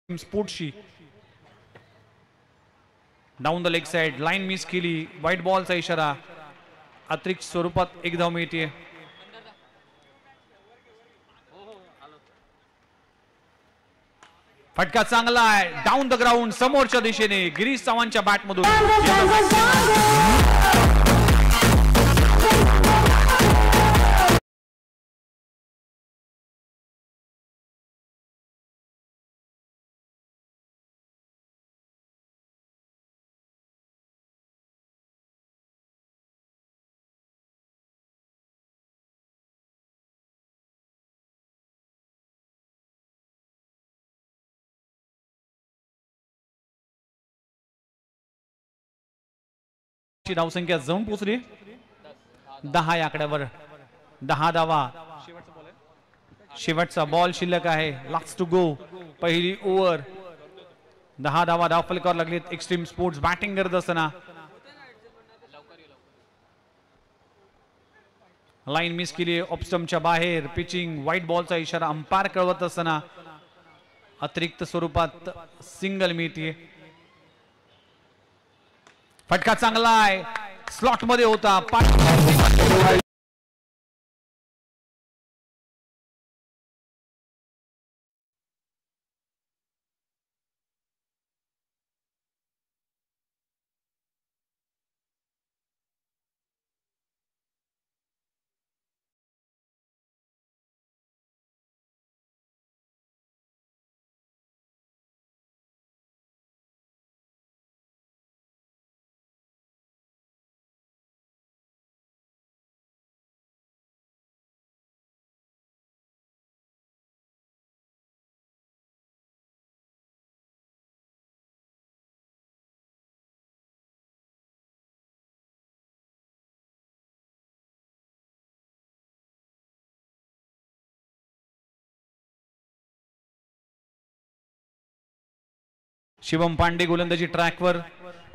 स्पोर्ट्सची down the leg side line miss केली, white बॉलचा इशारा, अतिरिक्त स्वरूपात एक धाव मिळते. फटका चांगला आहे डाऊन द ग्राउंड समोरच्या दिशेने गिरीश चव्हाणच्या बॅट मधून. धावसंख्या जाऊन पोचली 10 या आकड्यावर. 10 धावा, शेवटचा बॉल शिल्लक आहे. लास्ट टू गो, पहिली ओव्हर. 10 धावा धाव फलकावर लागलेत. एक्स्ट्रीम स्पोर्ट्स बॅटिंग करत असताना लाईन मिस केली, ऑफस्टंपच्या बाहेर पिचिंग, व्हाईट बॉलचा इशारा अंपायर कळवत असताना अतिरिक्त स्वरूपात सिंगल मिळते. फटका चांगला आहे, स्लॉट मध्ये होता. शिवम पांडे गोलंदाजी ट्रॅकवर.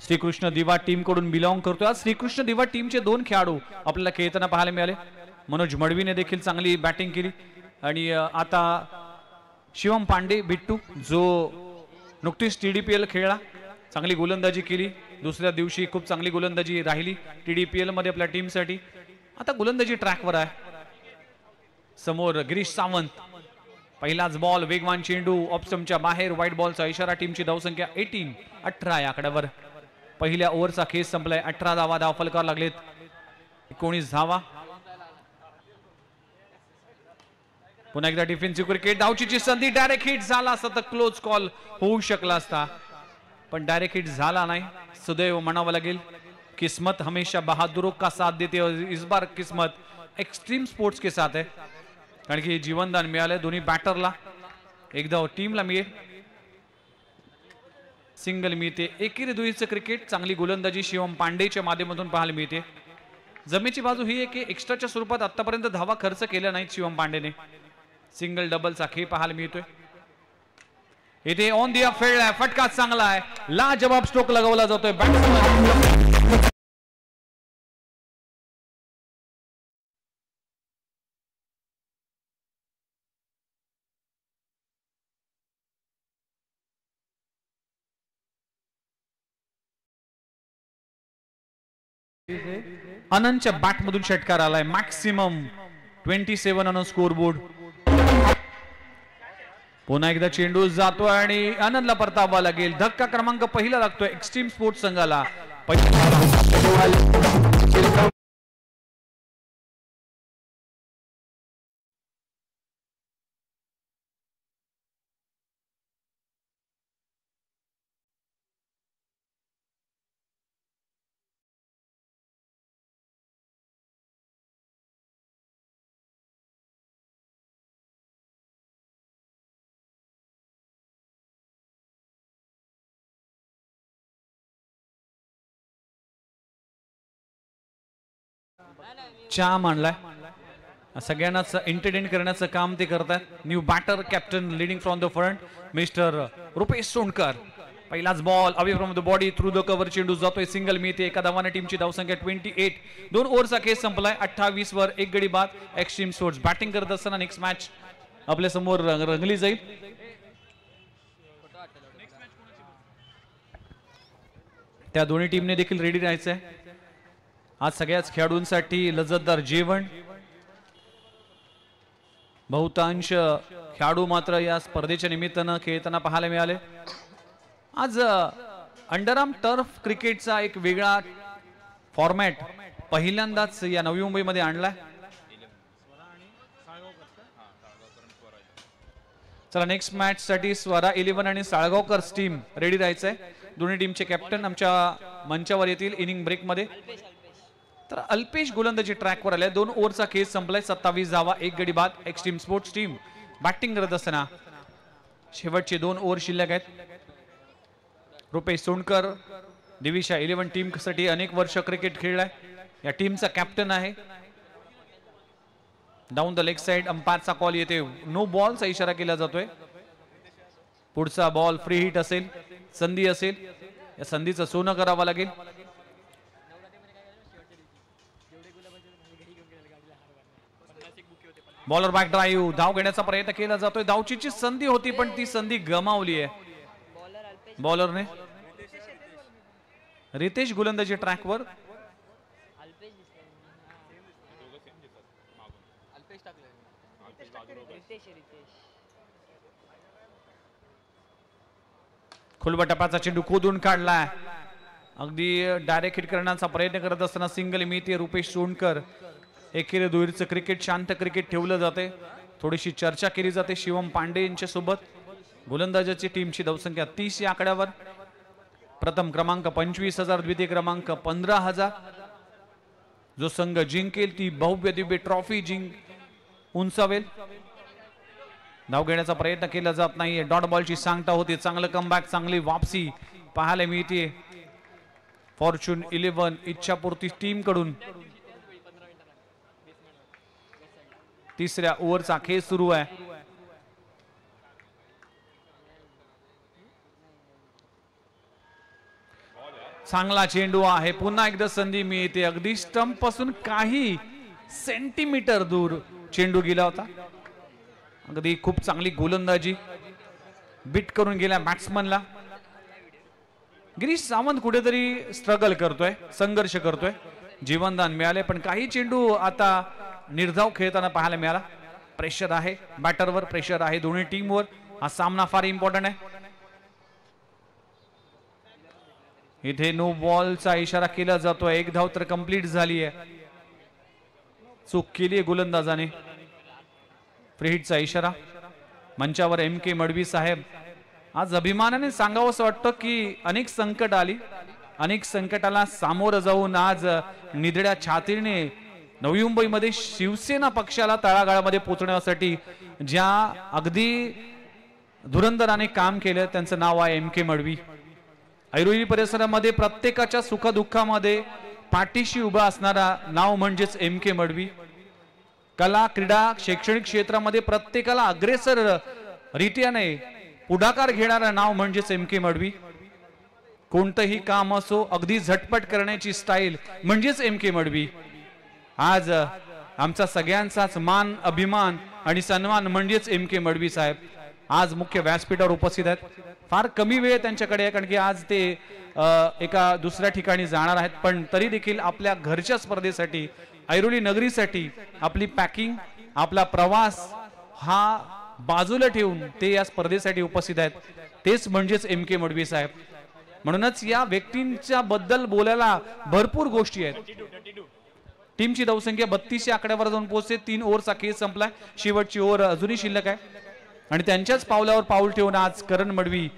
श्रीकृष्ण दिवा टीम कडून बिलॉंग करतो. आज श्रीकृष्ण दिवा टीमचे 2 खेळाडू आपल्याला खेळताना पाहायला मिळाले. मनोज मडवीने देखील चांगली बॅटिंग केली आणि आता शिवम पांडे बिट्टू जो नुकतीच TDPL खेळला, चांगली गोलंदाजी केली. दुसऱ्या दिवशी खूप चांगली गोलंदाजी राहिली TDPL मध्ये आपल्या टीमसाठी. आता गोलंदाजी ट्रॅकवर आहे. समोर गिरीश सावंत. पहिलाच बॉल, वेगवान चेंडू, ऑफस्टंपच्या बाहेर, व्हाईट बॉलचा इशारा. टीमची धावसंख्या 18 या आकड्यावर. पहिल्या ओव्हरचा खेळ संपलाय. 18 धावा धाव फलकावर लागलेत. 19 धावा. पुन्हा एकदा डिफेन्सिव्ह क्रिकेट. धावचीची संधी, डायरेक्ट हिट झाला असता तर क्लोज कॉल होऊ शकला असता, पण डायरेक्ट हिट झाला नाही. सुदैव म्हणावं लागेल. किस्मत हमेशा बहादुरों का साथ देते और इस बार किस्मत एक्सट्रीम स्पोर्ट्स के साथ है, कारण की जीवनदान मिळाले दोन्ही बॅटरला. एकदा टीमला मिळेल, सिंगल मिळते. एकेरी दुहेरीचं क्रिकेट, चांगली गोलंदाजी शिवम पांडेच्या माध्यमातून पाहायला मिळते. जमेची बाजू ही आहे की एक्स्ट्राच्या स्वरूपात आतापर्यंत धावा खर्च केल्या नाहीत शिवम पांडेने. सिंगल डबलचा खेळ पाहायला मिळतोय. इथे ऑन दी फील्ड आहे, फटका चांगला आहे, लाजवाब स्ट्रोक लगावला जातोय बॅट्समन. आनंदच्या बॅट मधून षटकार आलाय. Maximum 27 on score board. पुन्हा एकदा चेंडू जातोय आणि आनंदला परतावा लागेल. धक्का क्रमांक पहिला लागतोय एक्स्ट्रीम स्पोर्ट्स संघाला. चहा मांडलाय, सगळ्यांनाच एंटरटेन करण्याचं काम ते करतात. New batter captain leading from the front mister Rupesh Sonkar. पहिलाच ball away from the body through the cover. चेंडू जातोय, सिंगल मिळते. एका धावाने टीमची धावसंख्या 28. 2 ओव्हरचा खेळ संपलाय. 28 वर 1 गडी बाद. एक्स्ट्रीम स्पोर्ट्स बॅटिंग करत असताना नेक्स्ट मॅच आपल्या समोर रंगली जाईल. त्या दोन्ही टीमने देखील रेडी राहायचं आहे. आज सगळ्याच खेळाडूंसाठी लज्जतदार जेवण. बहुतांश खेळाडू मात्र या स्पर्धेच्या निमित्तानं खेळताना पाहायला मिळाले. आज अंडरआर्म टर्फ क्रिकेटचा एक वेगळा फॉर्मॅट पहिल्यांदाच या नवी मुंबईमध्ये आणलाय. चला नेक्स्ट मॅच साठी स्वरा 11 आणि साळगावकर्स टीम रेडी राहायचंय. दोन्ही टीमचे कॅप्टन आमच्या मंचावर येतील इनिंग ब्रेक मध्ये. तर अल्पेश गोलंदाजी ट्रॅकवर आले. 2 ओव्हरचा खेळ संपलाय. 27 धावा 1 गडी बाद. एक्स्ट्रीम स्पोर्ट्स टीम बॅटिंग करत असताना शेवटचे 2 ओव्हर शिल्लक आहेत. रुपेश सोनकर दिविशा 11 टीम साठी अनेक वर्ष क्रिकेट खेळलाय. या टीमचा कॅप्टन आहे. डाऊन द लेग साइड अंपायरचा कॉल येते. नो बॉलचा इशारा केला जातोय. पुढचा बॉल फ्री हिट असेल, संधी असेल. या संधीचं सोनं करावं लागेल. Bowler back drive. धाव घेण्याचा प्रयत्न केला जातोय. धावचीची संधी होती पण ती संधी गमावली आहे बॉलरने. रितेश गोलंदाजी ट्रॅकवर. खुलबा टप्प्याचा चेंडू खोदून काढलाय. अगदी डायरेक्ट हिट करण्याचा प्रयत्न करत असताना सिंगल मिळते. रुपेश सोनकर. एकेरी दुहेरीचं क्रिकेट शांत क्रिकेट ठेवलं जाते. थोडीशी चर्चा केली जाते शिवम पांडे यांच्या सोबत. गोलंदाजाची टीमची धावसंख्या 30 या आकड्यावर. प्रथम क्रमांक 25,000, द्वितीय क्रमांक 15,000. जो संघ जिंकेल ती भव्य दिव्य ट्रॉफी उंचावेल. धाव घेण्याचा प्रयत्न केला जात नाहीये. डॉट बॉलची सांगता होती. चांगलं कमबॅक, चांगली वापसी पाहायला मिळते फॉर्च्यून 11 इच्छापूर्ती टीम कडून. तिसऱ्या ओव्हरचा खेळ सुरू आहे. चांगला चेंडू आहे. पुन्हा एकदा संधी मिळते. अगदी स्टंप पासून काही सेंटीमीटर दूर चेंडू गेला होता. अगदी खूप चांगली गोलंदाजी. बीट करून गेल्या बॅट्समनला. गिरीश सावंत कुठेतरी स्ट्रगल करतोय, संघर्ष करतोय. जीवनदान मिळाले पण काही चेंडू आता निर्धाव खेळताना पाहायला मिळाला. प्रेशर आहे बॅटरवर, प्रेशर आहे दोन्ही टीमवर. हा सामना फार इम्पॉर्टंट आहे. इथे नो बॉलचा इशारा केला जातोय. 1 धाव तर कंप्लीट झाली आहे. चूक केली आहे गोलंदाजाने. फ्री हिटचा इशारा. मंचावर MK मडवी साहेब. आज अभिमानाने सांगावं असं वाटतं की अनेक संकट आली, अनेक संकटाला सामोरं जाऊन आज निधड्या छातीने नवी मुंबईमध्ये शिवसेना पक्षाला तळागाळामध्ये पोहोचण्यासाठी ज्या अगदी धुरंधराने काम केलं त्यांचं नाव आहे MK मडवी. ऐरोली परिसरामध्ये प्रत्येकाच्या सुखदुःखामध्ये पाठीशी उभा असणारा नाव म्हणजेच MK मडवी. कला, क्रीडा, शैक्षणिक क्षेत्रामध्ये प्रत्येकाला अग्रेसर रीतीने पुढाकार घेणारं नाव म्हणजेच MK मडवी. कोणतंही काम असो अगदी झटपट करण्याची स्टाईल म्हणजेच MK मडवी. आज आमचा सगळ्यांचाच मान, अभिमान आणि सन्मान म्हणजेच MK मडवी साहेब आज मुख्य व्यासपीठावर उपस्थित आहेत. फार कमी वेळ त्यांच्याकडे आहे कारण की आज ते एका दुसऱ्या ठिकाणी जाणार आहेत. पण तरी देखील आपल्या घरच्या स्पर्धेसाठी, ऐरोली नगरीसाठी आपली पॅकिंग, आपला प्रवास हा बाजूला ठेवून ते या स्पर्धेसाठी उपस्थित आहेत. तेच म्हणजेच MK मडवी साहेब. म्हणूनच या व्यक्तींच्या बद्दल बोलायला भरपूर गोष्टी आहेत. टीमची धावसंख्या 32 या आकड्यावर जाऊन पोहोचते. 3 ओव्हरचा खेळ संपलाय. शेवटची ओव्हर अजूनही शिल्लक आहे आणि त्यांच्याच पावलावर पाऊल ठेवून आज करण मडवी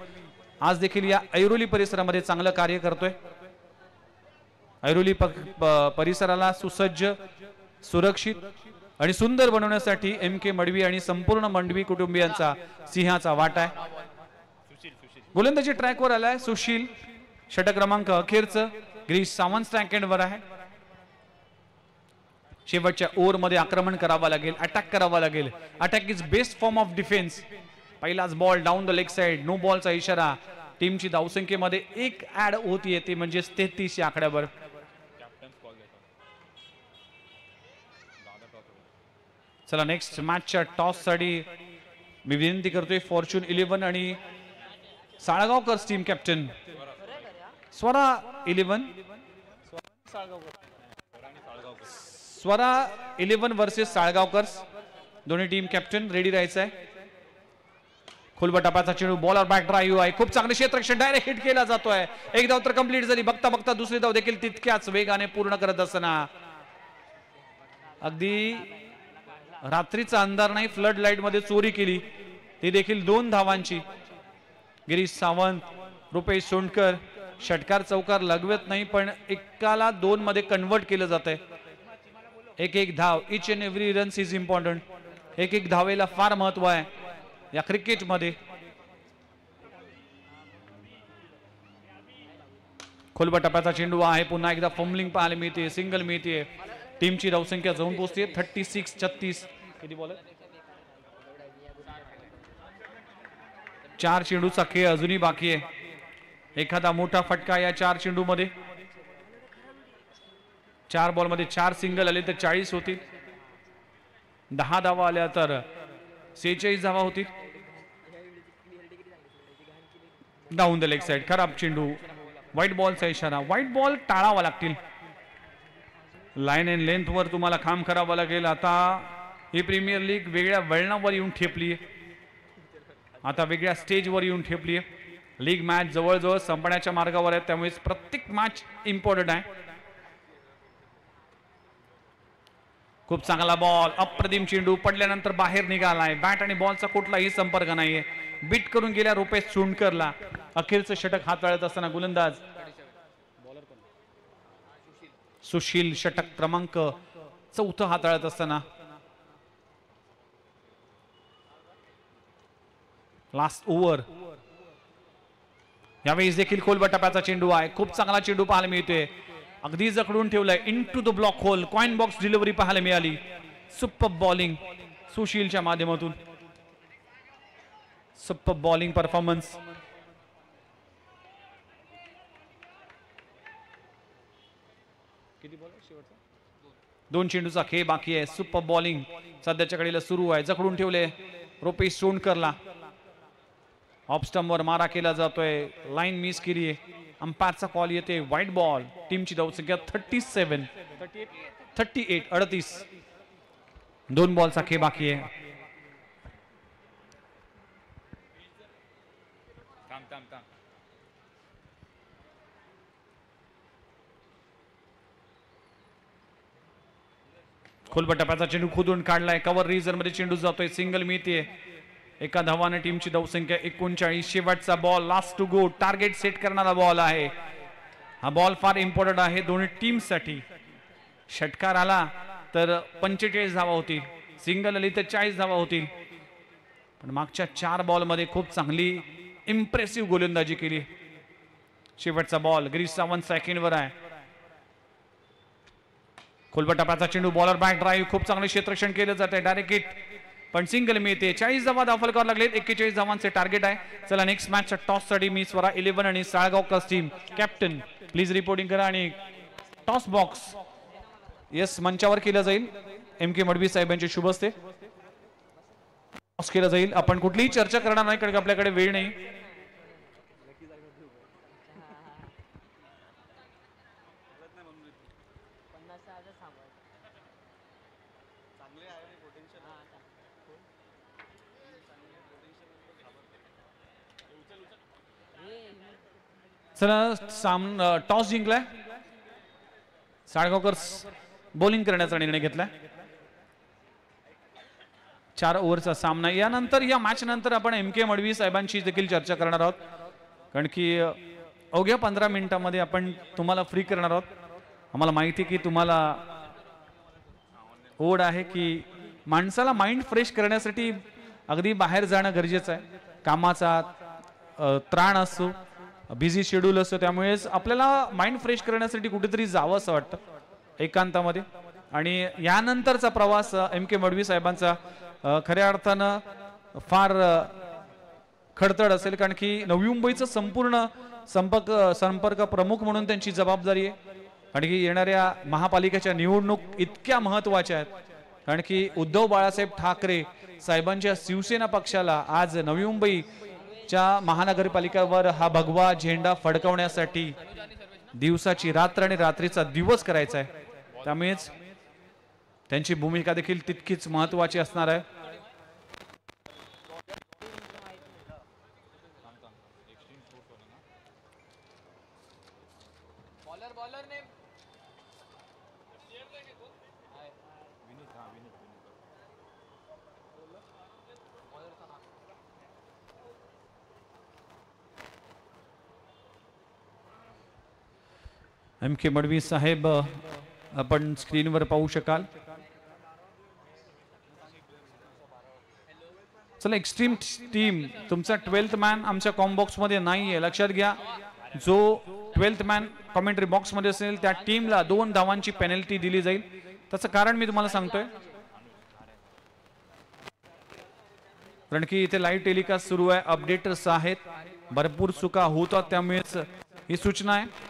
आज देखील या ऐरोली परिसरामध्ये चांगलं कार्य करतोय. ऐरोली परिसराला सुसज्ज, सुरक्षित आणि सुंदर बनवण्यासाठी MK मडवी आणि संपूर्ण मडवी कुटुंबियांचा सिंहाचा वाटा आहे. गोलंदाजी ट्रॅकवर आलाय सुशील. षटक क्रमांक अखेरचं. गिरीश सावंत स्ट्राईक एंडवर आहे. शेवटच्या ओव्हर मध्ये आक्रमण करावं लागेल, अटॅक करावा लागेल. Attack is best form of defence. पहिलाच ball down the leg side. No बॉलचा इशारा. टीमची धावसंख्येमध्ये 1 ऍड होती ती म्हणजे 33 या आकड्यावर. चला नेक्स्ट मॅचच्या टॉस साठी मी विनंती करतोय फॉर्च्यून 11 आणि Salgaonkar team captain Swara 11 Swara 11 versus Salgaonkars. दोन्ही टीम कॅप्टन रेडी राहायचं आहे. खोलबटापाचा चेंडू बॉलर बॅक ड्राईव्ह आहे. खूप चांगले क्षेत्ररक्षण डायरेक्ट हिट केला जातोय. एक धाव तर कंप्लीट झाली. बघता बघता दुसरी धाव देखील तितक्याच वेगाने पूर्ण करत असताना अगदी रात्रीचा अंधार नाही, फ्लड लाईट मध्ये चोरी केली ती देखील 2 धावांची. गिरीश सावंत, रुपेश सोंडकर षटकार चौकार लगवत नाही पण एकाला 2 मध्ये कन्वर्ट केलं जात आहे. एक धाव, each and every runs is important. एक धावेला फार महत्व आहे या क्रिकेट मध्ये. खोलबटापाचा चेंडू आहे. पुन्हा एकदा फंबलिंग पाहायला मिळते, सिंगल मिळते. टीमची धावसंख्या जाऊन पोहोचते 36-36. किती बॉल? 4 चेंडूचा खेळ अजूनही बाकी आहे. एखादा मोठा फटका या 4 चेंडू मध्ये. 4 बॉल मध्ये 4 सिंगल आले तर 40 होतील. 10 धावा आल्या तर 46 धावा होतील. डाऊन द लेग साइड, खराब चेंडू. व्हाईट बॉलचा इशारा. व्हाईट बॉल टाळावा लागतील. लाईन अँड लेंथ वर तुम्हाला काम करावं लागेल. आता ही प्रीमियर लीग वेगळ्या वळणावर येऊन ठेपली आहे. आता वेगळ्या स्टेजवर येऊन ठेपली आहे. लीग मॅच जवळजवळ संपण्याच्या मार्गावर आहे, त्यामुळे प्रत्येक मॅच इम्पॉर्टंट आहे. खूप चांगला बॉल, अप्रतिम चेंडू पडल्यानंतर बाहेर निघालाय. बॅट आणि बॉलचा कुठलाही संपर्क नाहीये. बीट करून गेल्या रुपेश सोंडकरला. अखेरचं षटक हाताळत असताना गोलंदाज सुशील षटक क्रमांक 4 हाताळत असताना. Last over. यावेळी देखील खोलबटापाचा चेंडू आहे. खूप चांगला चेंडू पाहायला मिळतोय. अगदी जखडून ठेवलाय. Into the block hole. Coin box delivery पाहायला मिळाली. सुपर बॉलिंग सुशीलच्या माध्यमातून. Super bowling performance. किती बॉल शेवटचा? 2 चेंडूचा खेळ बाकी आहे. सुपर बॉलिंग सध्याच्या घडीला सुरू आहे. जखडून ठेवले रुपेश सोंडकरला. ऑफ स्टंपवर मारा केला जातोय. लाईन मिस केली आहे. अंपायरचा कॉल येते. White ball. टीमची धावसंख्या 38. 2 बॉलचा खेळ बाकी आहे. खोलबटापाचा चेंडू खोदून काढलाय. कव्हर रिजन मध्ये चेंडू जातोय. सिंगल मिळते. एका धावाने टीमची धावसंख्या 39. शेवटचा ball, last to go. Target set करणारा बॉल आहे. हा बॉल फार इम्पॉर्टंट आहे दोन्ही टीमसाठी. षटकार आला तर 45 धावा होतील. सिंगल आली तर 40 धावा होतील. पण मागच्या 4 बॉल मध्ये खूप चांगली इम्प्रेसिव्ह गोलंदाजी केली. शेवटचा बॉल. गिरीश सावंत सेकंडवर आहे. खोलबटापाचा चेंडू बॉलर बॅक ड्राईव्ह. खूप चांगले क्षेत्ररक्षण केलं जाते. डायरेक्ट हिट पण सिंगल मिळते. 40 धावा धावफल करावं लागलेत. 41 धावांचे टार्गेट आहे. चला नेक्स्ट मॅचच्या टॉस साठी मी स्वरा 11 आणि Salgaonkar team captain please reporting करा. आणि टॉस बॉक्स येस मंचावर केलं जाईल. MK मडवी साहेबांचे शुभ हस्ते टॉस केलं जाईल. आपण कुठलीही चर्चा करणार नाही कारण आपल्याकडे वेळ नाही. चला टॉस जिंकलाय. साळगावकर बॉलिंग करण्याचा निर्णय घेतलाय. 4 ओव्हरचा सामना. यानंतर या मॅच नंतर आपण MK मडवी साहेबांची देखील चर्चा करणार आहोत. कारण की अवघ्या 15 मिनिटांमध्ये आपण तुम्हाला फ्री करणार आहोत. आम्हाला माहिती की तुम्हाला ओढ आहे की माणसाला माइंड फ्रेश करण्यासाठी अगदी बाहेर जाणं गरजेचं आहे. कामाचा त्राण असतो, बिझी शेड्यूल असतो, त्यामुळेच आपल्याला माइंड फ्रेश करण्यासाठी कुठेतरी जावं असं वाटतं एकांतामध्ये. आणि यानंतरचा प्रवास MK मडवी साहेबांचा खऱ्या अर्थानं फार खडतड असेल. कारण की नवी मुंबईचं संपूर्ण संपर्क प्रमुख म्हणून त्यांची जबाबदारी आहे. कारण की येणाऱ्या महापालिकेच्या निवडणूक इतक्या महत्वाच्या आहेत. कारण की उद्धव बाळासाहेब ठाकरे साहेबांच्या शिवसेना पक्षाला आज नवी मुंबईच्या महानगरपालिकेवर हा भगवा झेंडा फडकवण्यासाठी दिवसाची रात्र आणि रात्रीचा दिवस करायचा आहे, त्यामुळेच त्यांची भूमिका देखील तितकीच महत्त्वाची असणार आहे. एम के मडवी साहेब आपण स्क्रीनवर पाहू शकाल. चला एक्स्ट्रीम टीम तुमचा 12th मॅन आमच्या कॉम्बॉक्स मध्ये नाहीये, लक्षात घ्या. जो 12th मॅन कॉमेंट्री बॉक्स मध्ये असेल त्या टीमला 2 धावांची पेनल्टी दिली जाईल. त्याचं कारण मी तुम्हाला सांगतोय, कारण की इथे लाईव्ह टेलिकास्ट सुरू आहे, अपडेटर्स आहेत, भरपूर चुका होतात, त्यामुळेच ही सूचना आहे.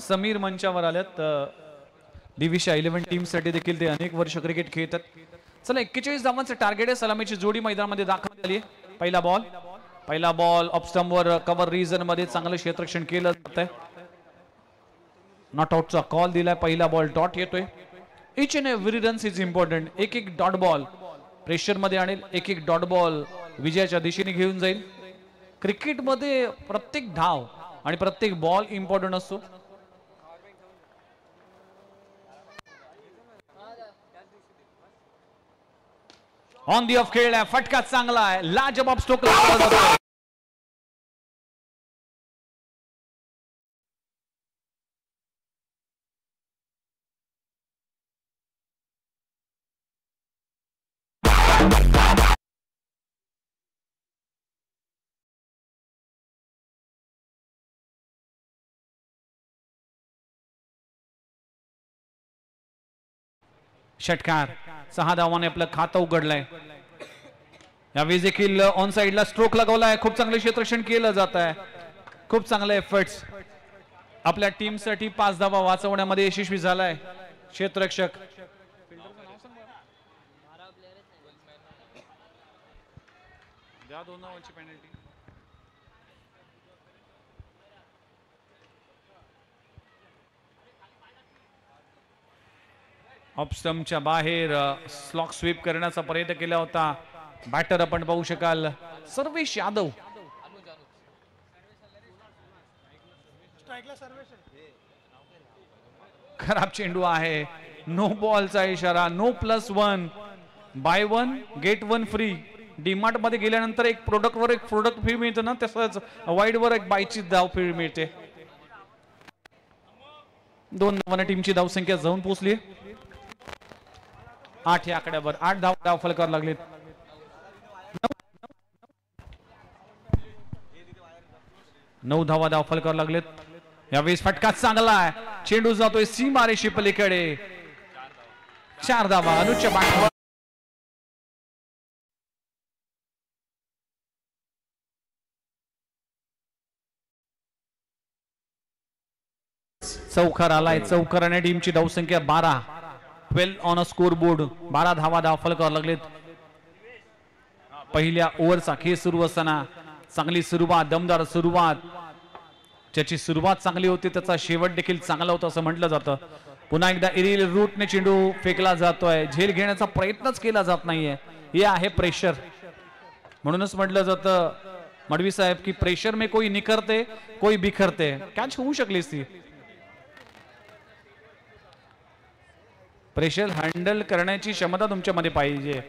समीर मंचावर आल्यात. दिविशा 11 टीम साठी देखील ते अनेक वर्ष क्रिकेट खेळतात. चला 41 धावांचं टार्गेट आहे. सलामीची जोडी मैदानामध्ये दाखल झाली आहे. पहिला बॉल ऑफ स्टंपवर कव्हर रिजन मध्ये चांगलं क्षेत्ररक्षण केलं जात आहे. नॉट आउटचा कॉल दिलाय. पहिला बॉल डॉट येतोय. Each and every runs is important. एक डॉट बॉल प्रेशर मध्ये आणेल, एक डॉट बॉल विजयाच्या दिशेने घेऊन जाईल. क्रिकेटमध्ये प्रत्येक धाव आणि प्रत्येक बॉल इम्पॉर्टंट असतो. ऑन दी ऑफ खेळलाय, फटका चांगला आहे, लाजबाब स्ट्रोक लागला जातोय. षटकार 6 धावांनी आपलं खातं उघडलंय. यावेळी देखील ऑन साइडला स्ट्रोक लगावलाय. खूप चांगलं क्षेत्ररक्षण केलं जात आहे. खूप चांगले एफर्ट्स आपल्या टीम साठी. 5 धावा वाचवण्यामध्ये यशस्वी झालाय क्षेत्ररक्षक. ऑफ स्टंपच्या बाहेर स्लॉक स्वीप करण्याचा प्रयत्न केला होता. बॅटर आपण पाहू शकाल सर्वेश यादव. खराब चेंडू आहे. नो बॉलचा इशारा. No +1 buy 1 get 1 free. DMart मध्ये गेल्यानंतर एक प्रोडक्ट वर एक प्रोडक्ट फ्री मिळतं ना, तसंच वाईड वर एक बायची धाव फ्री मिळते. 2 धावांनी टीमची धावसंख्या जाऊन पोहोचली 8 या आकड्यावर. 8 धाव फलकावर लागलेत. 9 धावा फलकावर लागलेत. यावेळेस फटका चांगला आहे. चेंडू जातोय सीमारेषे पलीकडे. 4 धावा अनुजच्या बॅटवर. चौकार आलाय. चौकाराने टीमची धावसंख्या 12 ऑन अ स्कोर बोर्ड. 12 धावा फलकावर लागलेत. पहिल्या ओव्हरचा खेळ सुरू असताना चांगली सुरुवात, दमदार सुरुवात. ज्याची सुरुवात चांगली होती त्याचा शेवट देखील चांगला होता असं म्हटलं जातं. पुन्हा एकदा इरिल रूटने चेंडू फेकला जातोय. झेल घेण्याचा प्रयत्नच केला जात नाहीये. हे आहे प्रेशर. म्हणूनच म्हटलं जातं मडवी साहेब की प्रेशर में कोई निखरते कोई बिखरते. कॅच होऊ शकलीस ती. प्रेशर हँडल करण्याची क्षमता तुमच्यामध्ये पाहिजे.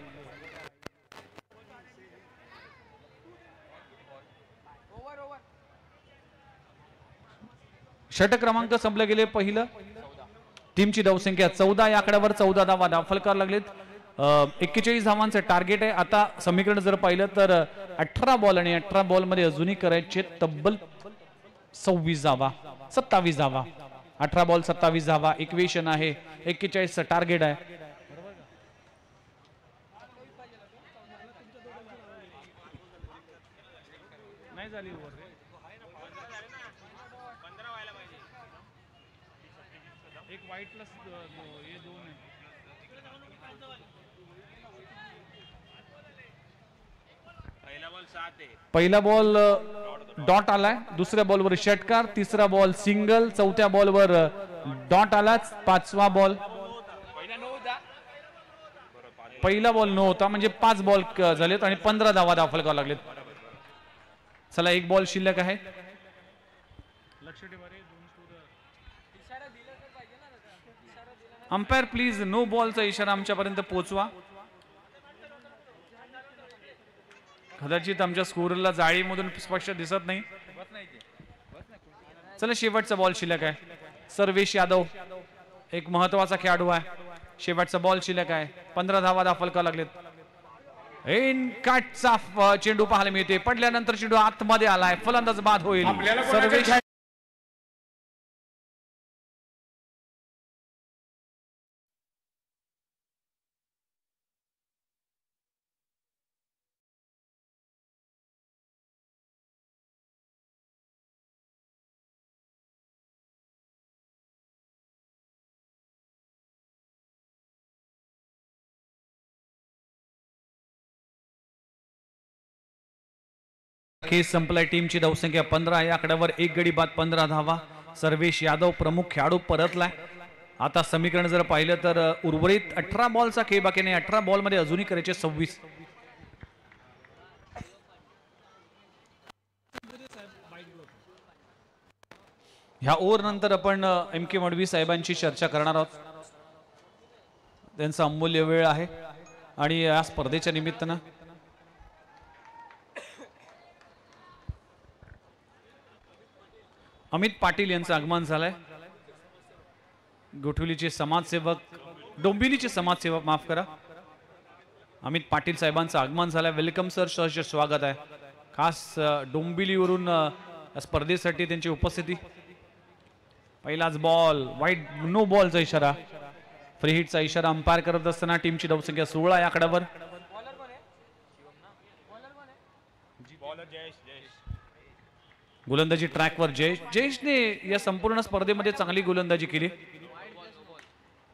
षटक क्रमांक संपले गेले. पहिलं टीमची धावसंख्या 14 या आकड्यावर. 14 धावा फलकावर लागलेत. 41 धावांचं टार्गेट आहे. आता समीकरण जर पाहिलं तर 18 बॉल आणि 18 बॉल मध्ये अजूनही करायचे तब्बल 27 धावा, 27 धावा. 18 बॉल 27 धावा. इक्वेशन आहे. 41 टार्गेट आहे. नाही झाली ओव्हर रे. एक वाईट प्लस हे दोन आहे. पहिला बॉल डॉट आलाय, दुसऱ्या बॉलवर षटकार, तिसरा बॉल सिंगल, चौथ्या बॉलवर डॉट आलाच, पाचवा बॉल. पहिला बॉल नो होता म्हणजे 5 बॉल झालेत आणि 15 धावा दाखल करावे लागलेत. चला एक बॉल शिल्लक आहे. अंपायर प्लीज नो बॉलचा इशारा आमच्यापर्यंत पोहोचवा. कदाचित आमच्या स्कोरला जाळीमधून स्पष्ट दिसत नाही. चला शेवटचा बॉल शिल्लक आहे. सर्वेश यादव एक महत्वाचा खेळाडू आहे. शेवटचा बॉल शिल्लक आहे. 15 धावा दाखल करावे लागलेत. इन काटचा चेंडू पाहायला मिळते. पडल्यानंतर चेंडू आतमध्ये आलाय. फलंदाज बाद होईल. सर्वेश खेळ संपलाय. टीमची धावसंख्या 15 आहे. आकड्यावर एक गडी बाद 15 धावा. सर्वेश यादव प्रमुख खेळाडू परतलाय. आता समीकरण जर पाहिलं तर उर्वरित 18 बॉलचा खेळ बाकी नाही. 18 बॉल मध्ये अजूनही करायचे 26. ह्या ओव्हर नंतर आपण एम के मडवी साहेबांची चर्चा करणार आहोत. त्यांचा अमूल्य वेळ आहे आणि या स्पर्धेच्या निमित्तानं अमित पाटील यांचं आगमन झालंय. गोठवलीचे समाजसेवक, डोंबिवलीचे समाजसेवक माफ करा, अमित पाटील साहेबांचं आगमन झालंय. वेलकम सर, सहर्ष स्वागत आहे. खास डोंबिवलीवरून स्पर्धेसाठी त्यांची उपस्थिती. पहिलाच बॉल वाईट, नो बॉलचा इशारा, फ्री हिटचा इशारा अंपायर करत असताना टीमची धावसंख्या 16 या आकड्यावर. गोलंदाजी ट्रॅकवर जयेशने या संपूर्ण स्पर्धेमध्ये चांगली गोलंदाजी केली.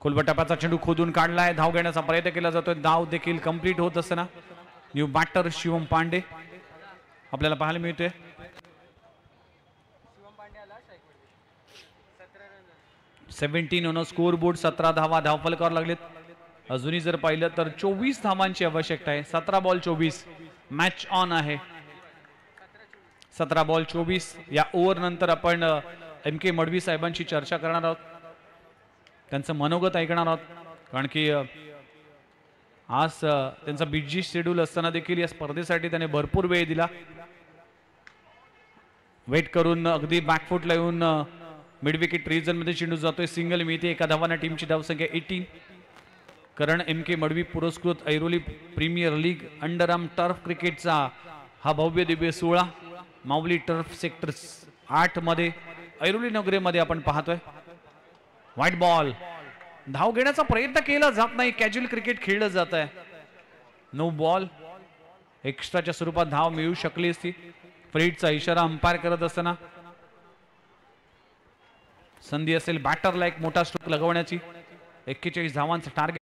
खोलबटापाचा चेंडू खोदून काढलाय. धाव घेण्याचा प्रयत्न केला जातोय. धाव देखील कंप्लीट होत असताना न्यू बॅटर शिवम पांडे आपल्याला पाहायला मिळतोय. 17 ऑन स्कोर बोर्ड. 17 धावा धावफलकावर लागलेत. अजूनही जर पाहिलं तर 24 धावांची आवश्यकता आहे. 17 बॉल 24. मॅच ऑन आहे. 17 बॉल 24. या ओव्हर नंतर आपण एम के मडवी साहेबांची चर्चा करणार आहोत. त्यांचं मनोगत ऐकणार आहोत. कारण की आज त्यांचा बिझी शेड्यूल असताना देखील या स्पर्धेसाठी त्याने भरपूर वेळ दिला. वेट करून अगदी बॅकफुटला येऊन मिड विकेट रिजन मध्ये चेंडू जातोय. सिंगल मिळते. एका धावाने टीमची धावसंख्या 18. करण एम के मडवी पुरस्कृत Airoli premier league underarm turf क्रिकेटचा हा भव्य दिव्य 16 माऊली टर्फ सेक्टर 8 मध्ये ऐरोली नगरीमध्ये आपण पाहतोय. White ball. धाव घेण्याचा प्रयत्न केला जात नाही. कॅज्युअल क्रिकेट खेळलं जात आहे. No ball. एक्स्ट्राच्या स्वरूपात धाव मिळू शकली असती. फ्रीडचा इशारा अंपायर करत असताना संधी असेल बॅटरला एक मोठा स्ट्रोक लगवण्याची. 41 धावांचं टार्गेट.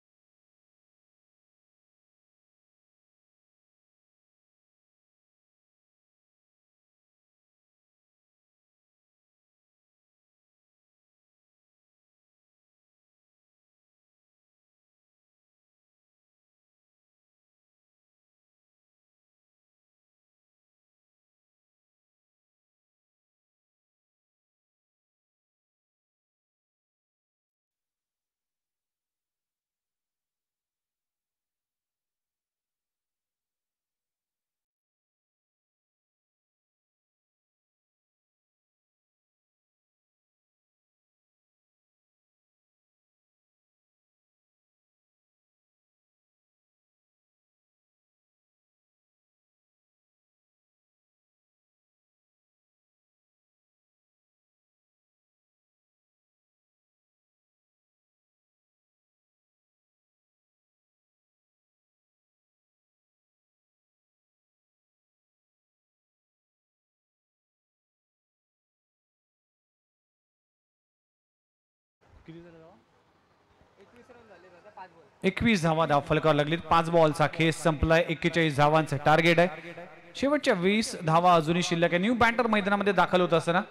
21 धावा फलकावर लागलीत. 5 बॉलचा खेळ संपलाय. 41 धावांचं टार्गेट आहे. शेवटच्या 20 धावा अजूनही शिल्लक आहे. न्यू बॅटर मैदानामध्ये दाखल होत असताना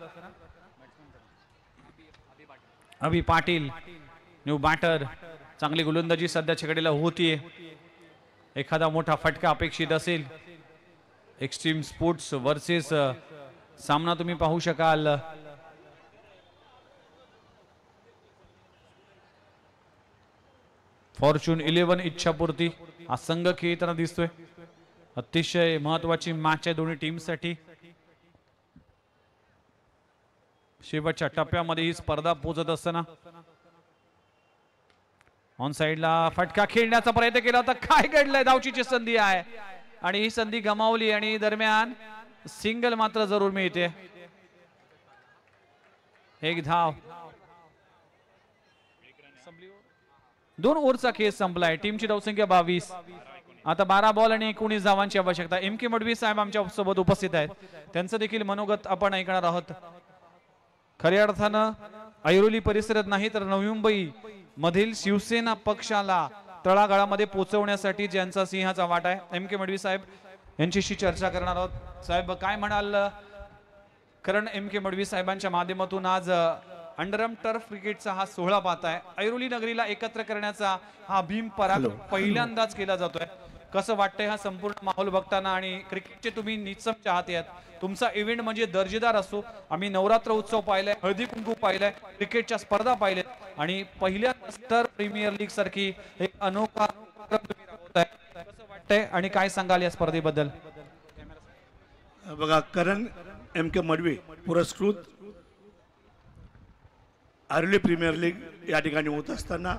अभि पाटील न्यू बॅटर. चांगली गोलंदाजी सध्याच्या घडीला होतीये. एखादा मोठा फटका अपेक्षित असेल. एक्स्ट्रीम स्पोर्ट्स वर्सेस सामना तुम्ही पाहू शकाल. फॉर्च्यून 11 इच्छापूर्ती हा संघ खेळताना दिसतोय. अतिशय महत्वाची मॅच आहे दोन्ही टीमसाठी. शेवटच्या टप्प्यामध्ये ही स्पर्धा पोहोचत असताना ऑन साइडला फटका खेळण्याचा प्रयत्न केला होता. काय घडलंय. धावचीची संधी आहे आणि ही संधी गमावली आणि दरम्यान सिंगल मात्र जरूर मिळते. एक धाव. 2 ओव्हरचा खेळ संपलाय. टीमची धावसंख्या 22. आता 12 बॉल आणि 19 धावांची आवश्यकता. एम के मडवी साहेब आमच्या सोबत उपस्थित आहेत. त्यांचं देखील मनोगत आपण ऐकणार आहोत. खऱ्या अर्थानं ऐरोली परिसरात नाही तर नवी मुंबई मधील शिवसेना पक्षाला तळागाळामध्ये पोहोचवण्यासाठी ज्यांचा सिंहाचा वाटा आहे. एम के मडवी साहेब यांच्याशी चर्चा करणार आहोत. साहेब काय म्हणाल. कारण एम के मडवी साहेबांच्या माध्यमातून आज अंडरआर्म टर्फ क्रिकेटचा हा सोहळा पाहताय. ऐरोली नगरीला एकत्र करण्याचा हा भीम पराक्रम पहिल्यांदाच केला जातोय. कसं वाटतंय हा संपूर्ण माहोल बघताना. आणि क्रिकेटचे तुम्ही निस्सम चाहते आहात. तुमचा इव्हेंट म्हणजे दर्जेदार असो. आम्ही नवरात्र उत्सव पाहिलाय, हळदी कुंकू पाहिलाय, क्रिकेटच्या स्पर्धा पाहिल्यात आणि पहिल्या स्टार प्रीमियर लीग सारखी एक अनोखा कसं वाटतंय आणि काय सांगाल या स्पर्धेबद्दल. बघा, करण एम के मडवी पुरस्कृत ऐरोली प्रीमियर लीग या ठिकाणी होत असताना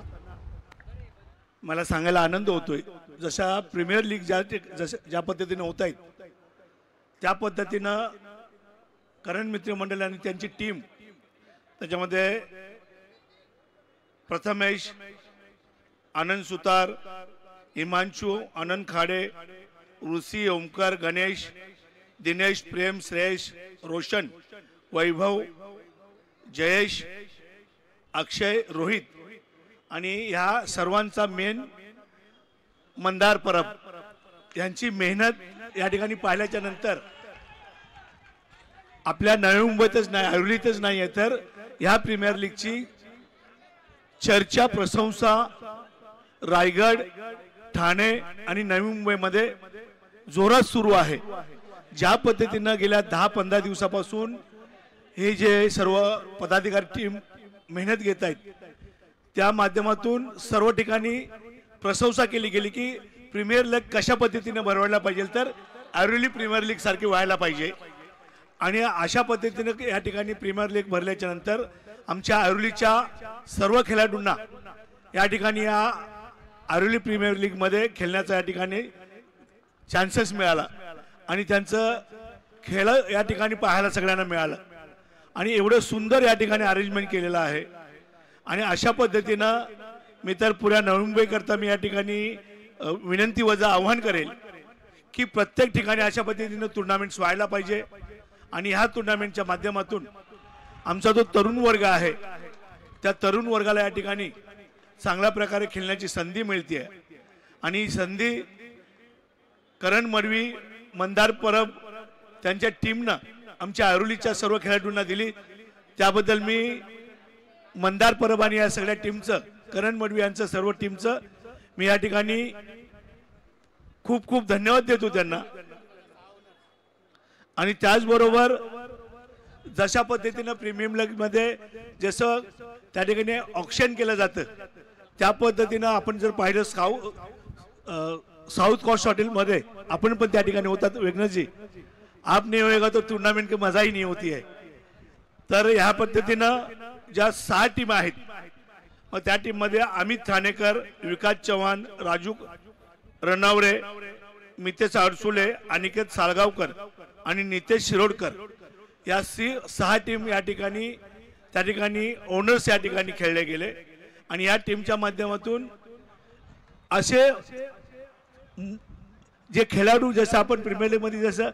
मला सांगायला आनंद होतोय. जशा प्रीमियर लीग ज्या पद्धतीने होत आहेत त्या पद्धतीनं करण मित्र मंडळ आणि त्यांची टीम त्याच्यामध्ये प्रथमेश, आनंद सुतार, हिमांशू, आनंद खाडे, ऋषी, ओमकार, गणेश, दिनेश, प्रेम, श्रेयश, रोशन, वैभव, जयेश, अक्षय, रोहित आणि ह्या सर्वांचा मेन मंदार परब यांची मेहनत या ठिकाणी पाहिल्याच्या नंतर आपल्या नवी मुंबईतच नाही, ऐरोलीतच नाही आहे तर ह्या प्रीमियर लीगची चर्चा, प्रशंसा रायगड, ठाणे आणि नवी मुंबईमध्ये जोरात सुरू आहे. ज्या पद्धतीनं गेल्या 10-15 दिवसापासून हे जे सर्व पदाधिकारी टीम मेहनत घेत आहेत त्या माध्यमातून सर्व ठिकाणी प्रशंसा केली गेली की प्रीमियर लीग कशा पद्धतीने भरवायला पाहिजे तर ऐरोली प्रीमियर लीग सारखी व्हायला पाहिजे. आणि अशा पद्धतीने या ठिकाणी प्रीमियर लीग भरल्याच्या नंतर आमच्या ऐरोलीच्या सर्व खेळाडूंना या ठिकाणी या ऐरोली प्रीमियर लीग मध्ये खेळण्याचा या ठिकाणी चान्सेस मिळाला आणि त्यांचं खेळ या ठिकाणी पाहायला सगळ्यांना मिळालं आणि एवढं सुंदर या ठिकाणी अरेंजमेंट केलेलं आहे. आणि अशा पद्धतीनं मी तर पुऱ्या नवी मुंबई करता मी या ठिकाणी विनंती वजा आव्हान करेल की प्रत्येक ठिकाणी अशा पद्धतीनं टुर्नामेंट्स व्हायला पाहिजे. आणि ह्या टुर्नामेंटच्या माध्यमातून आमचा जो तरुण वर्ग आहे त्या तरुण वर्गाला या ठिकाणी चांगल्या प्रकारे खेळण्याची संधी मिळते. आणि ही संधी करण मडवी, मंदार परब त्यांच्या टीमनं आमच्या ऐरोलीच्या सर्व खेळाडूंना दिली. त्याबद्दल मी मंदार परब आणि या सगळ्या टीमचं, करण मडवी यांचं सर्व टीमचं मी या ठिकाणी खूप खूप धन्यवाद देतो त्यांना. आणि त्याचबरोबर जशा पद्धतीनं प्रीमियम लीग मध्ये जसं त्या ठिकाणी ऑक्शन केलं जातं त्या पद्धतीनं आपण जर पाहिलं साउथ कोस्ट हॉटेल मध्ये आपण पण त्या ठिकाणी होतात. वेगनजी आप नहीं होएगा तो टूर्नामेंट की मजा ही नहीं होती है. तर ह्या पद्धतीनं ज्या 6 टीम आहेत मग त्या टीम मध्ये अमित ठाणेकर, विकास चव्हाण, राजू रणावरे, मितेश अडसुले, अनिकेत साळगावकर आणि नितेश शिरोडकर या 6 टीम या ठिकाणी त्या ठिकाणी ओनर्स या ठिकाणी खेळले गेले. आणि या टीमच्या माध्यमातून असे जे खेळाडू जसं आपण प्रीमियर लीग मध्ये जसं